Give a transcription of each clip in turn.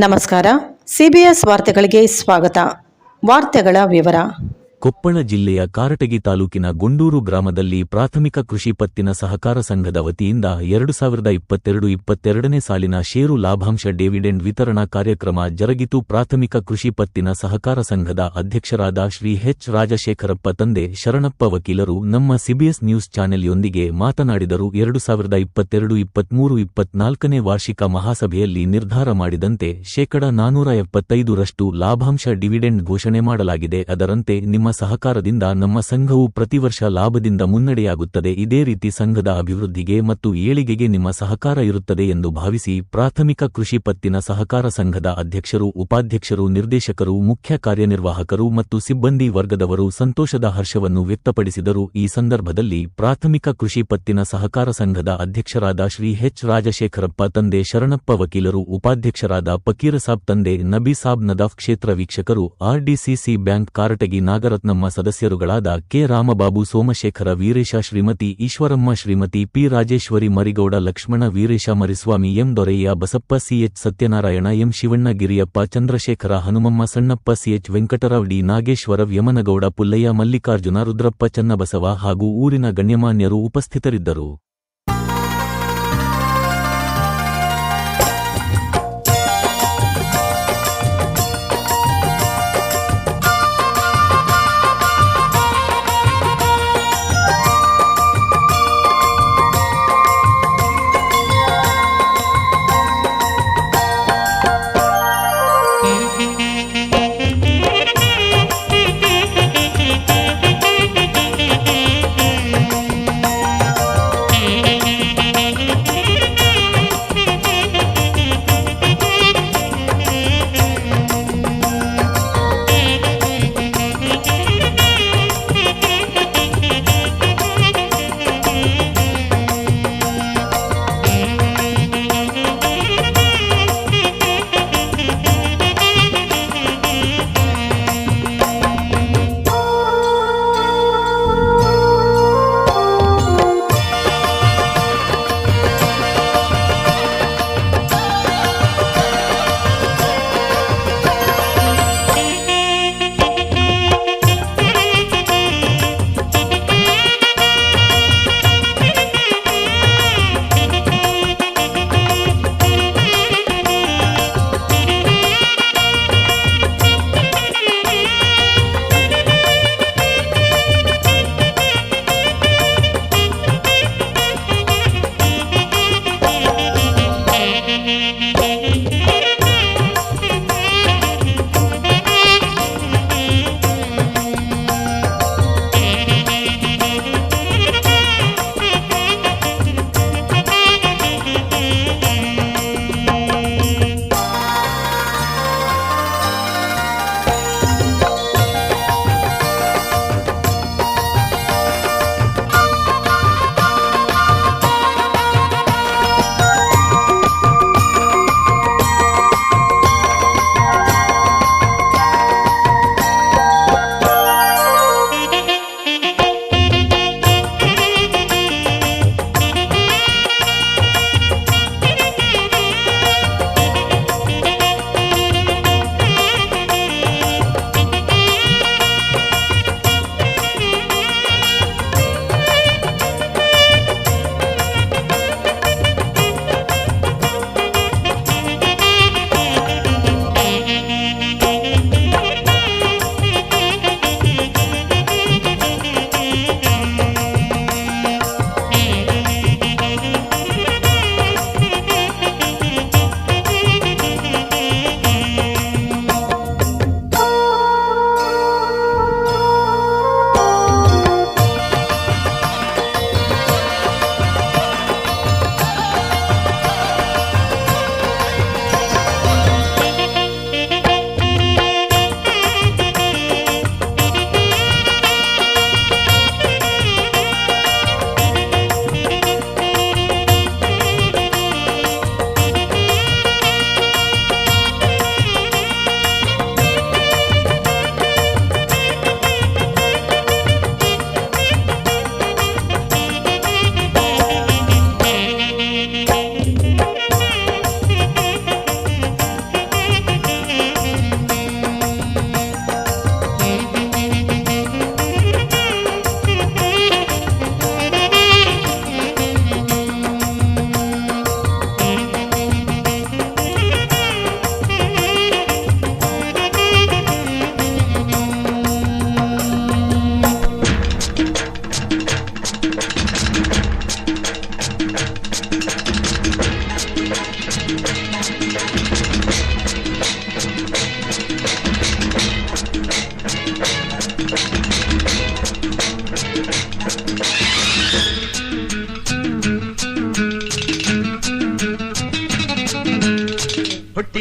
ನಮಸ್ಕಾರ. ಸಿಬಿಎಸ್ ವಾರ್ತೆಗಳಿಗೆ ಸ್ವಾಗತ. ವಾರ್ತೆಗಳ ವಿವರ. ಕೊಪ್ಪಳ ಜಿಲ್ಲೆಯ ಕಾರಟಗಿ ತಾಲೂಕಿನ ಗುಂಡೂರು ಗ್ರಾಮದಲ್ಲಿ ಪ್ರಾಥಮಿಕ ಕೃಷಿ ಪತ್ತಿನ ಸಹಕಾರ ಸಂಘದ ವತಿಯಿಂದ 2022-22ನೇ ಸಾಲಿನ ಷೇರು ಲಾಭಾಂಶ ಡಿವಿಡೆಂಡ್ ವಿತರಣಾ ಕಾರ್ಯಕ್ರಮ ಜರುಗಿತು. ಪ್ರಾಥಮಿಕ ಕೃಷಿ ಪತ್ತಿನ ಸಹಕಾರ ಸಂಘದ ಅಧ್ಯಕ್ಷರಾದ ಶ್ರೀ ಎಚ್ ರಾಜಶೇಖರಪ್ಪ ತಂದೆ ಶರಣಪ್ಪ ವಕೀಲರು ನಮ್ಮ ಸಿಬಿಎಸ್ ನ್ಯೂಸ್ ಚಾನೆಲ್ಯೊಂದಿಗೆ ಮಾತನಾಡಿದರು. 2022-23-24ನೇ ವಾರ್ಷಿಕ ಮಹಾಸಭೆಯಲ್ಲಿ ನಿರ್ಧಾರ ಮಾಡಿದಂತೆ ಶೇಕಡ 475ರಷ್ಟು ಲಾಭಾಂಶ ಡಿವಿಡೆಂಡ್ ಘೋಷಣೆ ಮಾಡಲಾಗಿದೆ. ಅದರಂತೆ ನಿಮ್ಮ ಸಹಕಾರದಿಂದ ನಮ್ಮ ಸಂಘವು ಪ್ರತಿವರ್ಷ ಲಾಭದಿಂದ ಮುನ್ನಡೆಯಾಗುತ್ತದೆ. ಇದೇ ರೀತಿ ಸಂಘದ ಅಭಿವೃದ್ಧಿಗೆ ಮತ್ತು ಏಳಿಗೆಗೆ ನಿಮ್ಮ ಸಹಕಾರ ಇರುತ್ತದೆ ಎಂದು ಭಾವಿಸಿ ಪ್ರಾಥಮಿಕ ಕೃಷಿ ಪತ್ತಿನ ಸಹಕಾರ ಸಂಘದ ಅಧ್ಯಕ್ಷರು, ಉಪಾಧ್ಯಕ್ಷರು, ನಿರ್ದೇಶಕರು, ಮುಖ್ಯ ಕಾರ್ಯನಿರ್ವಾಹಕರು ಮತ್ತು ಸಿಬ್ಬಂದಿ ವರ್ಗದವರು ಸಂತೋಷದ ಹರ್ಷವನ್ನು ವ್ಯಕ್ತಪಡಿಸಿದರು. ಈ ಸಂದರ್ಭದಲ್ಲಿ ಪ್ರಾಥಮಿಕ ಕೃಷಿ ಪತ್ತಿನ ಸಹಕಾರ ಸಂಘದ ಅಧ್ಯಕ್ಷರಾದ ಶ್ರೀ ಎಚ್ ರಾಜಶೇಖರಪ್ಪ ತಂದೆ ಶರಣಪ್ಪ ವಕೀಲರು, ಉಪಾಧ್ಯಕ್ಷರಾದ ಫಕೀರಸಾಬ್ ತಂದೆ ನಬೀಸಾಬ್ ನದಾಫ್, ಕ್ಷೇತ್ರ ವೀಕ್ಷಕರು ಆರ್ಡಿಸಿಸಿ ಬ್ಯಾಂಕ್ ಕಾರಟಗಿ ನಾಗರತ್ನಮ್ಮ, ಸದಸ್ಯರುಗಳಾದ K Ramababu, Somashekhara Veeresha, Shrimati Eshwaramma, Shrimati P Rajeshwari, Marigowda, Lakshmana, Veeresha, Mariswamy, M Doreyya, Basappa, CH Satyanarayana, M Shivanna, Giriyappa, Chandrashekhara, Hanumamma, Sannappa, CH Venkatarao, D Nageshwara, Yamanagowda, Pullayya, Mallikarjuna, Rudrappa, Channabasava ಹಾಗೂ ಊರಿನ ಗಣ್ಯಮಾನ್ಯರು ಉಪಸ್ಥಿತರಿದ್ದರು.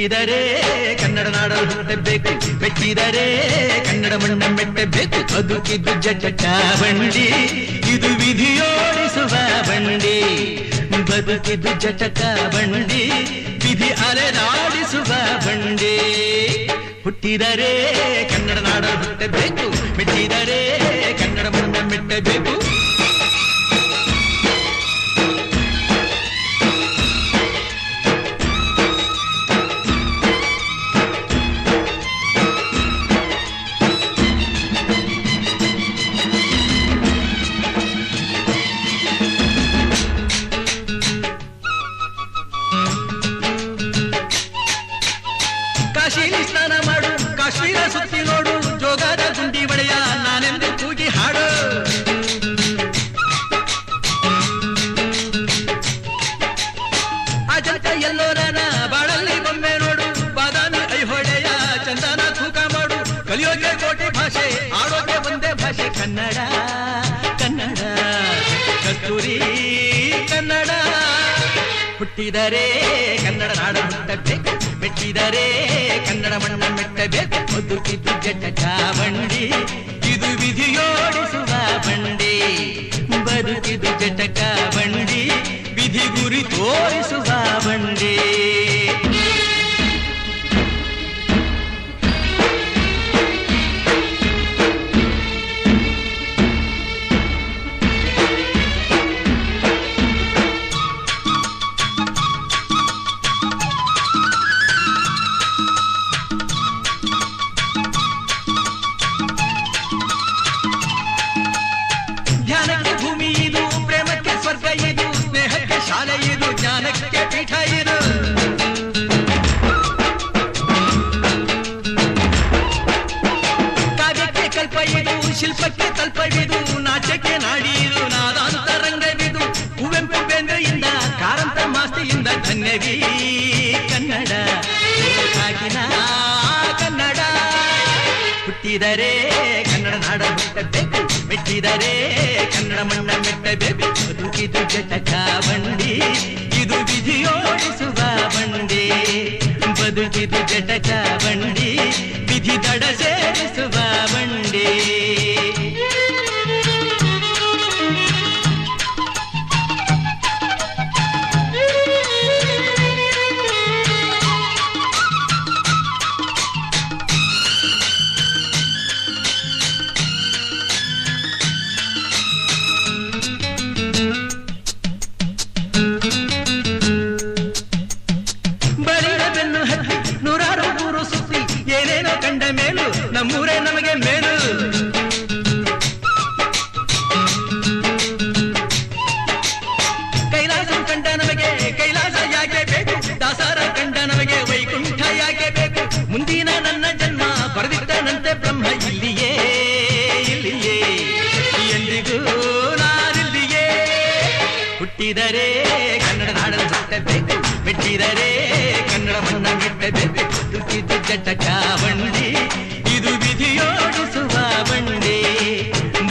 ಹುಟ್ಟಿದರೆ ಕನ್ನಡ ನಾಡಲು ಹುಟ್ಟಬೇಕು, ಮೆಟ್ಟಿದರೆ ಕನ್ನಡ ಮಣ್ಣ ಮೆಟ್ಟಬೇಕು. ಬದುಕಿದ್ದು ಜಟ ಬಂಡಿ, ಇದು ವಿಧಿಯೋಡಿಸುವ ಬಂಡಿ. ಬದುಕಿದ್ದು ಜಟಕ ಬಂಡಿ, ವಿಧಿ ಅಲೆದಾಡಿಸುವ ಬಂಡಿ. ಹುಟ್ಟಿದರೆ ಕನ್ನಡ ನಾಡಲು ಹುಟ್ಟಬೇಕು, ಮೆಟ್ಟಿದರೆ ಕನ್ನಡ ಮಣ್ಣ ಮೆಟ್ಟಬೇಕು. ಕಾಶಿಲಿ ಸ್ನಾನ ಮಾಡು, ಕಾಶ್ಮೀರ ಸುತ್ತಿ ನೋಡು, ಜೋಗದ ಗುಂಡಿ ಬಳೆಯ ನಾನೆಂದು ಕೂಗಿ ಹಾಡು. ಅಜಂತ ಎಲ್ಲೋರನ ಬಾಳಲ್ಲಿ ಬೊಮ್ಮೆ ನೋಡು, ಬಾದಾಮಿ ಐಹೊಳೆಯ ಚಂದನ ತೂಕ ಮಾಡು. ಕಲಿಯೋಕೆ ಕೋಟಿ ಭಾಷೆ, ಆಡೋಕೆ ಒಂದೇ ಭಾಷೆ ಕನ್ನಡ. ಕನ್ನಡ ಕಸ್ತೂರಿ ಕನ್ನಡ. ಹುಟ್ಟಿದರೆ ಕನ್ನಡ ನಾಡ ಹುಟ್ಟಬೇಕು, ಮೆಟ್ಟಿದರೆ ಕನ್ನಡ ಮಣ್ಣ ಮೆಟ್ಟಬೇಕು. ಬದುಕಿದ್ದು ಜಟಕ ಬಂಡಿ, ಇದು ವಿಧಿಯೋಡಿಸುವ ಬಂಡಿ. ಬದುಕಿದ್ದು ಜಟಕ ಬಂಡಿ, ವಿಧಿ ಗುರಿ ತೋರಿಸುವ ಬಂಡಿ. ಧ್ಯಾನಕ್ಕೆ ಭೂಮಿ ಇದು, ಪ್ರೇಮಕ್ಕೆ ಸ್ವರ್ಗ ಇದು, ಸ್ನೇಹಕ್ಕೆ ಶಾಲೆ ಇದು, ಜ್ಞಾನಕ್ಕೆ ಪೀಠ ಇದು. ಕಾವ್ಯಕ್ಕೆ ಕಲ್ಪ ಇದು, ಶಿಲ್ಪಕ್ಕೆ ತಲ್ಪವಿದು, ನಾಟ್ಯಕ್ಕೆ ನಾಡಿ ಇದು, ನಾದಾಂತರಂಗವಿದು. ಕುವೆಂಪು ಬೇಂದ್ರೆಯಿಂದ, ಕಾರಂತ ಮಾಸ್ತಿಯಿಂದ ಧನ್ಯವೀ ಕನ್ನಡ. ಸಾಗಿನ ಕನ್ನಡ. ಹುಟ್ಟಿದರೆ ಕನ್ನಡ ನಾಡ ಹುಟ್ಟಬೇಕು, ಮೆಟ್ಟಿದರೆ ಕನ್ನಡ ಮಣ್ಣ ಮೆಟ್ಟಬೇಕು. ಬದುಕಿದು ಜಟಕ ಬಂಡಿ, ಇದು ವಿಧಿಯೋಡಿಸುವ ಬಂಡಿ. ಬದುಕಿದು ಜಟಕ ಬಂಡಿ, ವಿಧಿ ದಡ ಸೇರಿಸುವ ಬಂಡಿ. ಬಲಿರ ಬೆನ್ನು ಹತ್ತಿ ನೂರಾರು ಊರು ಸುತ್ತಿ, ಏನೇನೋ ಕಂಡ ಮೇಲು ನಮ್ಮೂರೇ ನಮಗೆ ಮೇಲು. ಕೈಲಾಸ ಕಂಡ ನಮಗೆ ಕೈಲಾಸ ಯಾಕೆ ಬೇಕು, ದಾಸರ ಕಂಡ ನಮಗೆ ವೈಕುಂಠ ಯಾಕೆ ಬೇಕು. ಮುಂದಿನ ನನ್ನ ಜನ್ಮ ಬರೆದಿಟ್ಟನಂತೆ ಬ್ರಹ್ಮ ಇಲ್ಲಿಯೇ ಇಲ್ಲಿಯೇ, ಎಂದಿಗೂ ನಾನಿಲ್ಲಿಯೇ. ಹುಟ್ಟಿದರೆ ಕನ್ನಡ ನಾಡಲು ಹುಟ್ಟಬೇಕು, ಮೆಟ್ಟಿದರೆ ಕನ್ನಡ ಮಣ್ಣ ಮೆಟ್ಟಬೇಕು. ಬದುಕಿದ್ದು ಜಟಕ ಬಂಡಿ, ಇದು ವಿಧಿಯೋಡಿಸುವ ಬಂಡಿ.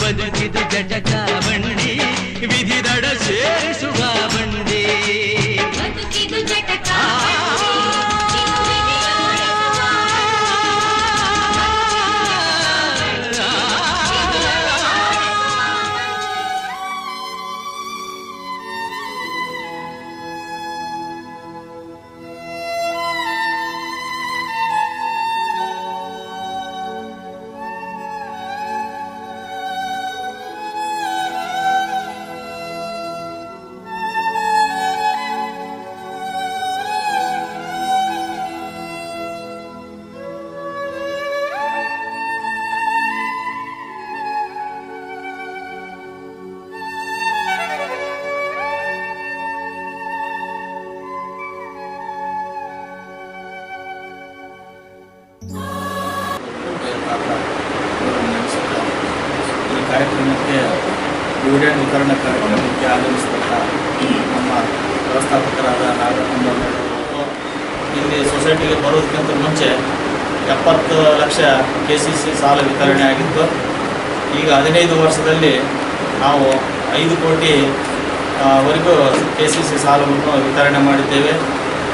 ಬದುಕಿದ್ದು ಜಟಕ ಬಂಡಿ, ವಿಧಿ ದಡ ಸೇರಿಸುವ ಬಂಡಿ. ಬದುಕಿದು ಜಟಕ ಕಾರ್ಯಕ್ರಮಕ್ಕೆ ಡಿವಿಡೆಂಡ್ ವಿತರಣಾ ಕಾರ್ಯಕ್ರಮಕ್ಕೆ ಆಗಮಿಸಿದಂಥ ನಮ್ಮ ವ್ಯವಸ್ಥಾಪಕರಾದ ನಾಗರಕುಂದವರು ಇಲ್ಲಿ ಸೊಸೈಟಿಗೆ ಬರೋದಕ್ಕಿಂತ ಮುಂಚೆ 70 ಲಕ್ಷ KCC ಸಾಲ ವಿತರಣೆ ಆಗಿತ್ತು. ಈಗ 15 ವರ್ಷದಲ್ಲಿ ನಾವು 5 ಕೋಟಿ ವರೆಗೂ KCC ಸಾಲವನ್ನು ವಿತರಣೆ ಮಾಡಿದ್ದೇವೆ.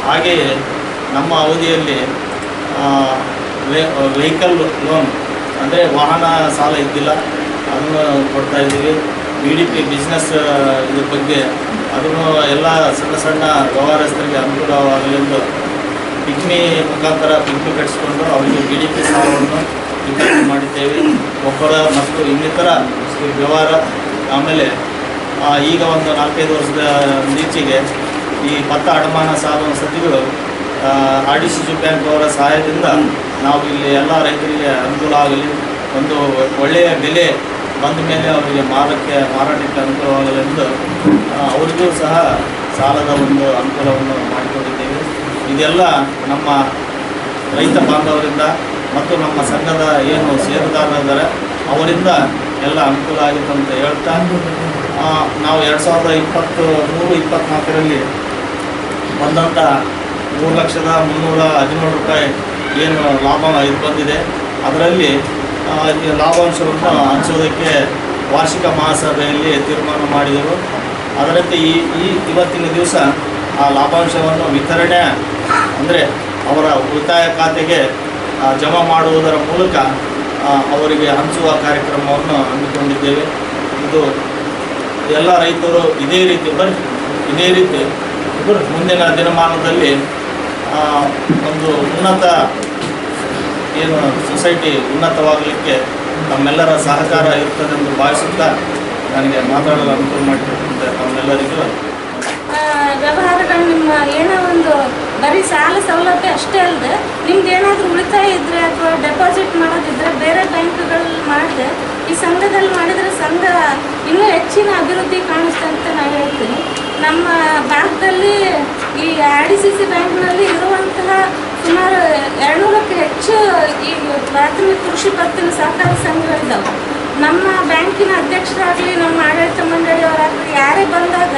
ಹಾಗೆಯೇ ನಮ್ಮ ಅವಧಿಯಲ್ಲಿ ವೆಹಿಕಲ್ ಲೋನ್ ಅಂದರೆ ವಾಹನ ಸಾಲ ಇದ್ದಿಲ್ಲ, ಅದನ್ನು ಕೊಡ್ತಾ ಇದ್ದೀವಿ. BDP ಬಿಸ್ನೆಸ್ ಇದ್ರ ಬಗ್ಗೆ ಅದನ್ನು ಎಲ್ಲ ಸಣ್ಣ ಸಣ್ಣ ವ್ಯವಹಾರಸ್ಥರಿಗೆ ಅನುಕೂಲವಾಗಲೆಂದು ಪಿಗ್ಮಿ ಮುಖಾಂತರ ಪಿಗ್ಮಿ ಕಟ್ಟಿಸ್ಕೊಂಡು ಅವರಿಗೆ BDP ಸಾಲವನ್ನು ವಿತರಣೆ ಮಾಡಿದ್ದೇವೆ. ಒಬ್ಬರ ಮತ್ತು ಇನ್ನಿತರ ವ್ಯವಹಾರ. ಆಮೇಲೆ ಈಗ ಒಂದು 4-5 ವರ್ಷದ ಈಚೆಗೆ ಈ ಭತ್ತ ಅಡಮಾನ ಸಾಲ ಸತಿಗಳು RDCC ಬ್ಯಾಂಕ್ ಅವರ ಸಹಾಯದಿಂದ ನಾವು ಇಲ್ಲಿ ಎಲ್ಲ ರೈತರಿಗೆ ಅನುಕೂಲ ಆಗಲಿ, ಒಂದು ಒಳ್ಳೆಯ ಬೆಲೆ ಬಂದ ಮೇಲೆ ಅವರಿಗೆ ಮಾರಾಟಕ್ಕೆ ಅನುಕೂಲವಾಗಲೆಂದು ಅವರಿಗೂ ಸಹ ಸಾಲದ ಒಂದು ಅನುಕೂಲವನ್ನು ಮಾಡಿಕೊಂಡಿದ್ದೇವೆ. ಇದೆಲ್ಲ ನಮ್ಮ ರೈತ ಬಾಂಧವರಿಂದ ಮತ್ತು ನಮ್ಮ ಸಂಘದ ಏನು ಷೇರುದಾರರಿದ್ದಾರೆ ಅವರಿಂದ ಎಲ್ಲ ಅನುಕೂಲ ಆಗಿತ್ತು ಅಂತ ಹೇಳ್ತಾ, ನಾವು 2023-24ರಲ್ಲಿ ಬಂದಂಥ 3,317,000 ರೂಪಾಯಿ ಏನು ಲಾಭ ಇದು ಬಂದಿದೆ, ಅದರಲ್ಲಿ ಲಾಭಾಂಶವನ್ನು ಹಂಚೋದಕ್ಕೆ ವಾರ್ಷಿಕ ಮಹಾಸಭೆಯಲ್ಲಿ ತೀರ್ಮಾನ ಮಾಡಿದರು. ಅದರಂತೆ ಇವತ್ತಿನ ದಿವಸ ಆ ಲಾಭಾಂಶವನ್ನು ವಿತರಣೆ ಅಂದರೆ ಅವರ ಉಳಿತಾಯ ಖಾತೆಗೆ ಜಮಾ ಮಾಡುವುದರ ಮೂಲಕ ಅವರಿಗೆ ಹಂಚುವ ಕಾರ್ಯಕ್ರಮವನ್ನು ಹಮ್ಮಿಕೊಂಡಿದ್ದೇವೆ. ಇದು ಎಲ್ಲ ರೈತರು ಇದೇ ರೀತಿ ಮುಂದಿನ ದಿನಮಾನದಲ್ಲಿ ಒಂದು ಉನ್ನತ ಏನು ಸೊಸೈಟಿ ಉನ್ನತವಾಗಲಿಕ್ಕೆ ನಮ್ಮೆಲ್ಲರ ಸಹಕಾರ ಇರ್ತದೆಂದು ಭಾವಿಸುತ್ತಾ ನನಗೆ ಮಾತಾಡಲು ಅನುಕೂಲ ಮಾಡಿಕೊಟ್ಟಂತೆ ತಮ್ಮೆಲ್ಲರಿಗೂ ವ್ಯವಹಾರಗಳು ನಿಮ್ಮ ಏನೋ ಒಂದು ಬರೀ ಸಾಲ ಸೌಲಭ್ಯ ಅಷ್ಟೇ ಅಲ್ಲದೆ ನಿಮ್ದು ಏನಾದರೂ ಉಳಿತಾಯ ಇದ್ದರೆ ಅಥವಾ ಡೆಪಾಸಿಟ್ ಮಾಡೋದಿದ್ದರೆ ಬೇರೆ ಬ್ಯಾಂಕ್ಗಳಲ್ಲಿ ಮಾಡಿದೆ ಈ ಸಂಘದಲ್ಲಿ ಮಾಡಿದರೆ ಸಂಘ ಇನ್ನೂ ಹೆಚ್ಚಿನ ಅಭಿವೃದ್ಧಿ ಕಾಣಿಸುತ್ತೆ ಅಂತ ನಾನು ಹೇಳ್ತೀನಿ. ನಮ್ಮ ಭಾರತದಲ್ಲಿ ಈ RDCC ಬ್ಯಾಂಕ್ನಲ್ಲಿ ಇರುವಂತಹ ಸುಮಾರು 200ಕ್ಕೂ ಹೆಚ್ಚು ಈ ಪ್ರಾಥಮಿಕ ಕೃಷಿ ಪತ್ತಿನ ಸಹಕಾರ ಸಂಘಗಳಿದ್ದಾವೆ. ನಮ್ಮ ಬ್ಯಾಂಕಿನ ಅಧ್ಯಕ್ಷರಾಗಲಿ ನಮ್ಮ ಆಡಳಿತ ಮಂಡಳಿಯವರಾಗಲಿ ಯಾರೇ ಬಂದಾಗ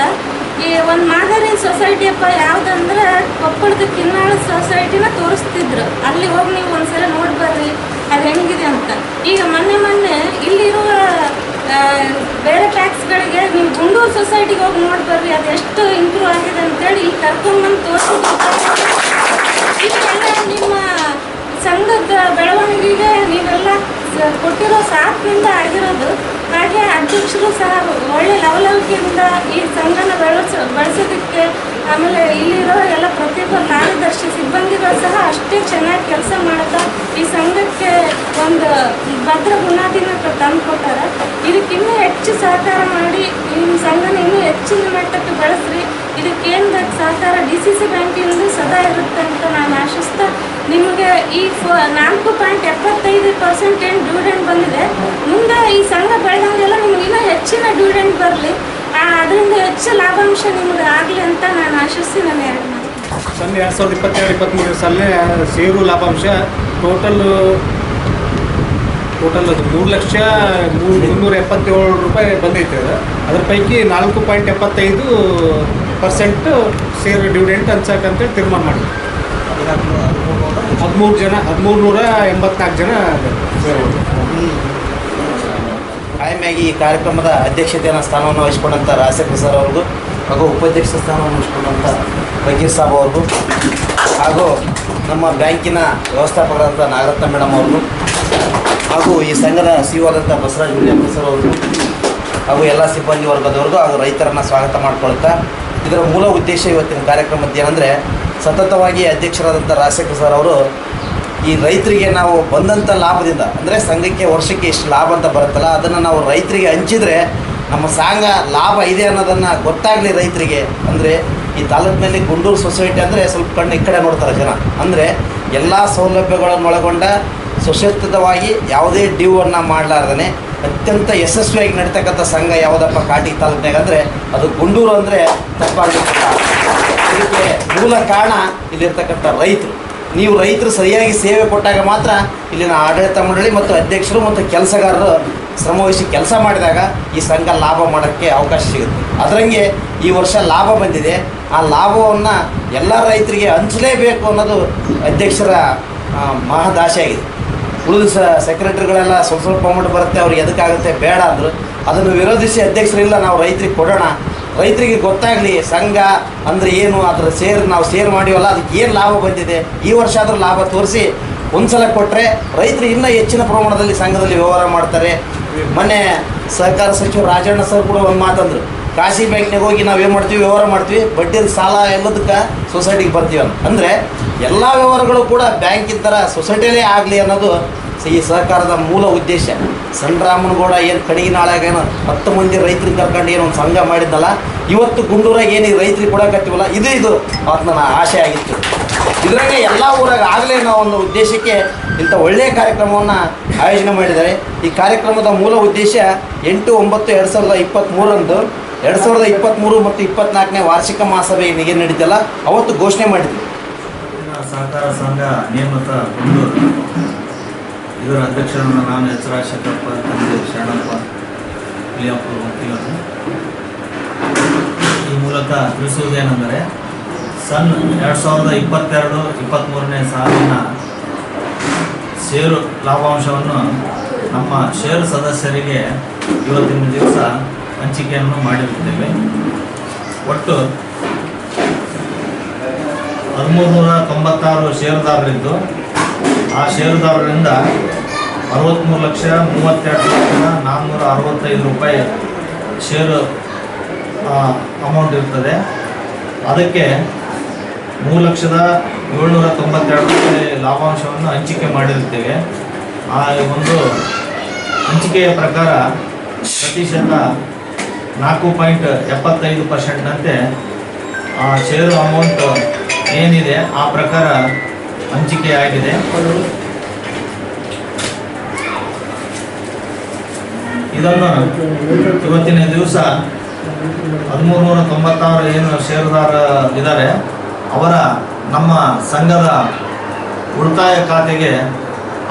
ಈ ಒಂದು ಮಾದರಿ ಸೊಸೈಟಿಯಪ್ಪ ಯಾವುದಂದ್ರೆ ಕೊಪ್ಪಳದ ಕಿನ್ನಾಳ ಸೊಸೈಟಿನ ತೋರಿಸ್ತಿದ್ರು. ಅಲ್ಲಿ ಹೋಗಿ ನೀವು ಒಂದ್ಸಲ ನೋಡಿ ಬರ್ರಿ ಅದು ಹೆಂಗಿದೆ ಅಂತ. ಈಗ ಮೊನ್ನೆ ಇಲ್ಲಿರುವ ಬೇರೆ ಟ್ಯಾಕ್ಸ್ಗಳಿಗೆ ನೀವು ಗುಂಡೂರು ಸೊಸೈಟಿಗೆ ಹೋಗಿ ನೋಡಿ ಬರ್ರಿ ಅದು ಎಷ್ಟು ಇಂಪ್ರೂವ್ ಆಗಿದೆ ಅಂತೇಳಿ ಇಲ್ಲಿ ಕರ್ಕೊಂಡ್ಬಂದು ತೋರಿಸಿದ್ರು. ಇದೆಲ್ಲ ನಿಮ್ಮ ಸಂಘದ ಬೆಳವಣಿಗೆಗೆ ನೀವೆಲ್ಲ ಕೊಟ್ಟಿರೋ ಸಾಥಿನಿಂದ ಆಗಿರೋದು. ಹಾಗೆ ಅಧ್ಯಕ್ಷರು ಸಹ ಒಳ್ಳೆ ಲವಲವಿಕೆಯಿಂದ ಈ ಸಂಘನ ಬೆಳೆಸೋದಕ್ಕೆ, ಆಮೇಲೆ ಇಲ್ಲಿರೋ ಎಲ್ಲ ಪ್ರತಿಯೊಬ್ಬ ಕಾರ್ಯದರ್ಶಿ ಸಿಬ್ಬಂದಿಗಳು ಸಹ ಅಷ್ಟೇ ಚೆನ್ನಾಗಿ ಕೆಲಸ ಮಾಡ್ತಾ ಈ ಸಂಘಕ್ಕೆ ಒಂದು ಭದ್ರ ಬುನಾದಿನ ತಂದು ಕೊಟ್ಟಾರೆ. ಇದಕ್ಕಿನ್ನೂ ಹೆಚ್ಚು ಸಹಕಾರ ಮಾಡಿ ಈ ಸಂಘನ ಇನ್ನೂ ಹೆಚ್ಚಿನ ಮಟ್ಟಕ್ಕೆ ಬೆಳೆಸ್ರಿ. ಇದಕ್ಕೇನು ಬೇಕು ಸಹಕಾರ DCC ಬ್ಯಾಂಕಿಂದ ಸದಾ ಇರುತ್ತೆ ಅಂತ ನಾನು ಆಶಿಸ್ತಾ, ನಿಮಗೆ ಈ 4.75% ಏನು ಡಿವಿಡೆಂಡ್ ಬಂದಿದೆ, ಮುಂದೆ ಈ ಸಂಘ ಬೆಳೆದಂಗೆಲ್ಲ ನಿಮ್ಗೆ ಇನ್ನೂ ಹೆಚ್ಚಿನ ಡಿವಿಡೆಂಡ್ ಬರಲಿ, ಅದರಿಂದ ಹೆಚ್ಚು ಲಾಭಾಂಶ ನಿಮ್ಗೆ ಆಗಲಿ ಅಂತ ನಾನು ಆಶಿಸ್ತಿ ನಾನು ಎರಡು ಮಾತು. 2022-23 ಸಾಲಿನ ಷೇರು ಲಾಭಾಂಶ ಟೋಟಲ್ ಅದು 3,377,000 ರೂಪಾಯಿ ಬಂದೈತೆ. ಅದ್ರ ಪೈಕಿ 4.75% ಷೇರು ಡಿವಿಡೆಂಟ್ ಹಂಚಕ್ಕಂತೇಳಿ ತೀರ್ಮಾನ ಮಾಡಿದ್ರು. 1,384 ಜನ ಕಾಯಮಾಗಿ ಈ ಕಾರ್ಯಕ್ರಮದ ಅಧ್ಯಕ್ಷತೆಯನ್ನು ಸ್ಥಾನವನ್ನು ವಹಿಸಿಕೊಂಡಂಥ ರಾಜಶೇಖರ್ ಸರ್ ಅವ್ರಿಗೂ ಹಾಗೂ ಉಪಾಧ್ಯಕ್ಷ ಸ್ಥಾನವನ್ನು ವಹಿಸಿಕೊಂಡಂಥ ಬಗೀರ್ ಸಾಬ್ ಅವ್ರಿಗೂ ಹಾಗೂ ನಮ್ಮ ಬ್ಯಾಂಕಿನ ವ್ಯವಸ್ಥಾಪಕರಾದಂಥ ನಾಗರತ್ನ ಮೇಡಮ್ ಅವ್ರಿಗೂ ಹಾಗೂ ಈ ಸಂಘದ CEO ಆದಂಥ ಬಸವರಾಜ್ ವಿಲಿಯಂ ಸರ್ ಅವ್ರಿಗೂ ಹಾಗೂ ಎಲ್ಲ ಸಿಬ್ಬಂದಿ ವರ್ಗದವ್ರಿಗೂ ಹಾಗೂ ರೈತರನ್ನು ಸ್ವಾಗತ ಮಾಡಿಕೊಳ್ತಾ, ಇದರ ಮೂಲ ಉದ್ದೇಶ ಇವತ್ತಿನ ಕಾರ್ಯಕ್ರಮದ್ದು ಏನಂದರೆ, ಸತತವಾಗಿ ಅಧ್ಯಕ್ಷರಾದಂಥ ರಾಜಶೇಖರ್ ಸರ್ ಅವರು ಈ ರೈತರಿಗೆ ನಾವು ಬಂದಂಥ ಲಾಭದಿಂದ, ಅಂದರೆ ಸಂಘಕ್ಕೆ ವರ್ಷಕ್ಕೆ ಇಷ್ಟು ಲಾಭ ಅಂತ ಬರುತ್ತಲ್ಲ, ಅದನ್ನು ನಾವು ರೈತರಿಗೆ ಹಂಚಿದರೆ ನಮ್ಮ ಸಂಘ ಲಾಭ ಇದೆ ಅನ್ನೋದನ್ನು ಗೊತ್ತಾಗಲಿ ರೈತರಿಗೆ. ಅಂದರೆ ಈ ತಾಲೂಕಿನಲ್ಲಿ ಗುಂಡೂರು ಸೊಸೈಟಿ ಅಂದರೆ ಸ್ವಲ್ಪ ಕಣ್ಣು ಈ ಕಡೆ ನೋಡ್ತಾರೆ ಜನ. ಅಂದರೆ ಎಲ್ಲ ಸೌಲಭ್ಯಗಳನ್ನು ಒಳಗೊಂಡ ಸುಸಜ್ಜಿತವಾಗಿ ಯಾವುದೇ ಡ್ಯೂವನ್ನು ಮಾಡಲಾರ್ದೇ ಅತ್ಯಂತ ಯಶಸ್ವಿಯಾಗಿ ನಡೀತಕ್ಕಂಥ ಸಂಘ ಯಾವುದಪ್ಪ ಕಾಟಿ ತಾಲೂಕಿನಾಗ ಅಂದರೆ ಅದು ಗುಂಡೂರು ಅಂದರೆ ತಪ್ಪಾಗಲಿಕ್ಕಿಲ್ಲ. ಇದಕ್ಕೆ ಮೂಲ ಕಾರಣ ಇಲ್ಲಿರ್ತಕ್ಕಂಥ ರೈತರು. ನೀವು ರೈತರು ಸರಿಯಾಗಿ ಸೇವೆ ಕೊಟ್ಟಾಗ ಮಾತ್ರ ಇಲ್ಲಿನ ಆಡಳಿತ ಮಂಡಳಿ ಮತ್ತು ಅಧ್ಯಕ್ಷರು ಮತ್ತು ಕೆಲಸಗಾರರು ಶ್ರಮವಹಿಸಿ ಕೆಲಸ ಮಾಡಿದಾಗ ಈ ಸಂಘ ಲಾಭ ಮಾಡೋಕ್ಕೆ ಅವಕಾಶ ಸಿಗುತ್ತೆ. ಅದರಂಗೆ ಈ ವರ್ಷ ಲಾಭ ಬಂದಿದೆ. ಆ ಲಾಭವನ್ನು ಎಲ್ಲ ರೈತರಿಗೆ ಹಂಚಲೇಬೇಕು ಅನ್ನೋದು ಅಧ್ಯಕ್ಷರ ಮಹದಾಸೆ ಆಗಿದೆ. ಉಳಿದ ಸೆಕ್ರೆಟರಿಗಳೆಲ್ಲ ಸ್ವಲ್ಪ ಅಮೌಂಟ್ ಬರುತ್ತೆ, ಅವ್ರಿಗೆ ಎದಕ್ಕಾಗುತ್ತೆ ಬೇಡ ಅಂದರು. ಅದನ್ನು ವಿರೋಧಿಸಿ ಅಧ್ಯಕ್ಷರಿಲ್ಲ, ನಾವು ರೈತರಿಗೆ ಕೊಡೋಣ, ರೈತರಿಗೆ ಗೊತ್ತಾಗಲಿ ಸಂಘ ಅಂದರೆ ಏನು, ಅದರ ನಾವು ಶೇರ್ ಮಾಡಿವಲ್ಲ ಅದಕ್ಕೆ ಏನು ಲಾಭ ಬಂದಿದೆ, ಈ ವರ್ಷ ಆದರೂ ಲಾಭ ತೋರಿಸಿ ಒಂದ್ಸಲ ಕೊಟ್ಟರೆ ರೈತರು ಇನ್ನೂ ಹೆಚ್ಚಿನ ಪ್ರಮಾಣದಲ್ಲಿ ಸಂಘದಲ್ಲಿ ವ್ಯವಹಾರ ಮಾಡ್ತಾರೆ. ಮೊನ್ನೆ ಸಹಕಾರ ಸಚಿವ ರಾಜಣ್ಣ ಸರ್ ಕೂಡ ಒಂದು ಮಾತಂದ್ರು, ಖಾಸಗಿ ಬ್ಯಾಂಕ್ನಾಗ ಹೋಗಿ ನಾವು ಏನು ಮಾಡ್ತೀವಿ, ವ್ಯವಹಾರ ಮಾಡ್ತೀವಿ, ಬಡ್ಡಿ ಸಾಲ ಎಲ್ಲದಕ್ಕೆ ಸೊಸೈಟಿಗೆ ಬರ್ತೀವಿ ಅಂದರೆ ಎಲ್ಲ ವ್ಯವಹಾರಗಳು ಕೂಡ ಬ್ಯಾಂಕಿನ ಥರ ಸೊಸೈಟಿಯಲ್ಲೇ ಆಗಲಿ ಅನ್ನೋದು ಈ ಸಹಕಾರದ ಮೂಲ ಉದ್ದೇಶ. ಸಂಡ್ರಾಮನಗೌಡ ಏನು ಕಣಿಗಿನಾಳಾಗ ಏನು 10 ಮಂದಿ ರೈತರಿಗೆ ಕರ್ಕೊಂಡು ಏನು ಒಂದು ಸಂಘ ಮಾಡಿದ್ನಲ್ಲ, ಇವತ್ತು ಗುಂಡೂರಾಗ ಏನು ರೈತರಿಗೆ ಕೊಡಕತ್ತೀವಲ್ಲ ಇದು ಅವತ್ತು ನನ್ನ ಆಸೆ ಆಗಿತ್ತು. ಇದರಾಗೆ ಎಲ್ಲ ಊರಾಗ ಆಗಲೇ ನಾವು ಒಂದು ಉದ್ದೇಶಕ್ಕೆ ಇಂಥ ಒಳ್ಳೆಯ ಕಾರ್ಯಕ್ರಮವನ್ನು ಆಯೋಜನೆ ಮಾಡಿದ್ದಾರೆ. ಈ ಕಾರ್ಯಕ್ರಮದ ಮೂಲ ಉದ್ದೇಶ 8/9/2023 2023 ಮತ್ತು 24ನೇ ವಾರ್ಷಿಕ ಮಹಾಸಭೆ ನಿಗೆ ನಡೀತಲ್ಲ ಅವತ್ತು ಘೋಷಣೆ ಮಾಡಿದ್ವಿ. ಸಹಕಾರ ಸಂಘ ನೇಮಕ ಗುಂಡೂರು, ಇದರ ಅಧ್ಯಕ್ಷರನ್ನು ನಾನು ಎಚ್ ರಾಜಶೇಖರಪ್ಪ, ತಂದೆ ಶರಣಪ್ಪ ಇಲಿಯಾಪುರ ವಕೀಲರು. ಈ ಮೂಲಕ ತಿಳಿಸುವುದೇನೆಂದರೆ, ಸನ್ 2022-23ನೇ ಸಾಲಿನ ಷೇರು ಲಾಭಾಂಶವನ್ನು ನಮ್ಮ ಷೇರು ಸದಸ್ಯರಿಗೆ ಇವತ್ತಿನ ದಿವಸ ಹಂಚಿಕೆಯನ್ನು ಮಾಡಿರುತ್ತೇವೆ. ಒಟ್ಟು 1396 ಷೇರುದಾರರಿದ್ದು, ಆ ಷೇರುದಾರರಿಂದ 63,32,465 ರೂಪಾಯಿ ಷೇರು ಅಮೌಂಟ್ ಇರ್ತದೆ. ಅದಕ್ಕೆ 3,792 ರೂಪಾಯಿ ಲಾಭಾಂಶವನ್ನು ಹಂಚಿಕೆ ಮಾಡಿರುತ್ತೇವೆ. ಆ ಒಂದು ಹಂಚಿಕೆಯ ಪ್ರಕಾರ ಪ್ರತಿಶತ 4.75%ನಂತೆ ಆ ಷೇರು ಅಮೌಂಟ್ ಏನಿದೆ ಆ ಪ್ರಕಾರ ಹಂಚಿಕೆ ಆಗಿದೆ. ಇದನ್ನು ಇವತ್ತಿನ ದಿವಸ 1396 ಏನು ಷೇರುದಾರ ಇದ್ದಾರೆ ಅವರ ನಮ್ಮ ಸಂಘದ ಉಳಿತಾಯ ಖಾತೆಗೆ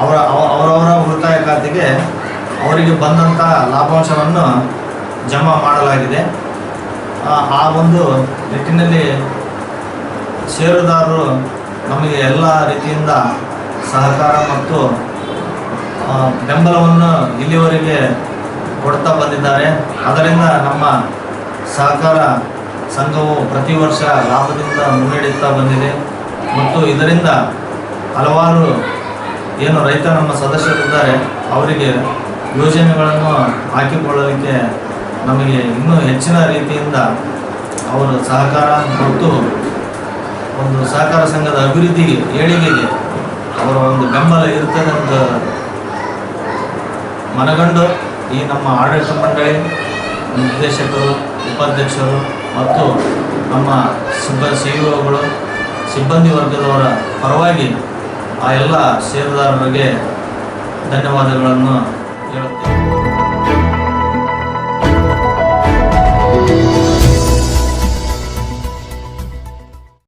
ಅವರವರ ಉಳಿತಾಯ ಖಾತೆಗೆ ಅವರಿಗೆ ಬಂದಂಥ ಲಾಭಾಂಶವನ್ನು ಜಮಾ ಮಾಡಲಾಗಿದೆ. ಆ ಒಂದು ನಿಟ್ಟಿನಲ್ಲಿ ಷೇರುದಾರರು ನಮಗೆ ಎಲ್ಲ ರೀತಿಯಿಂದ ಸಹಕಾರ ಮತ್ತು ಬೆಂಬಲವನ್ನು ಇಲ್ಲಿವರೆಗೆ ಕೊಡ್ತಾ ಬಂದಿದ್ದಾರೆ. ಅದರಿಂದ ನಮ್ಮ ಸಹಕಾರ ಸಂಘವು ಪ್ರತಿ ವರ್ಷ ಲಾಭದಿಂದ ಮುನ್ನಡೆಯುತ್ತಾ ಬಂದಿದೆ ಮತ್ತು ಇದರಿಂದ ಹಲವಾರು ಏನು ರೈತ ನಮ್ಮ ಸದಸ್ಯರಿದ್ದಾರೆ ಅವರಿಗೆ ಯೋಜನೆಗಳನ್ನು ಹಾಕಿಕೊಳ್ಳಲಿಕ್ಕೆ ನಮಗೆ ಇನ್ನೂ ಹೆಚ್ಚಿನ ರೀತಿಯಿಂದ ಅವರ ಸಹಕಾರ ಮತ್ತು ಒಂದು ಸಹಕಾರ ಸಂಘದ ಅಭಿವೃದ್ಧಿಗೆ ಏಳಿಗೆಗೆ ಅವರ ಒಂದು ಬೆಂಬಲ ಇರ್ತದೆ ಅಂತ ಮನಗಂಡು ಈ ನಮ್ಮ ಆಡಳಿತ ಮಂಡಳಿ, ನಿರ್ದೇಶಕರು, ಉಪಾಧ್ಯಕ್ಷರು ಮತ್ತು ನಮ್ಮ ಸಿಇಒಗಳು, ಸಿಬ್ಬಂದಿ ವರ್ಗದವರ ಪರವಾಗಿ ಆ ಎಲ್ಲ ಷೇರುದಾರರಿಗೆ ಧನ್ಯವಾದಗಳನ್ನು ಹೇಳುತ್ತೇವೆ.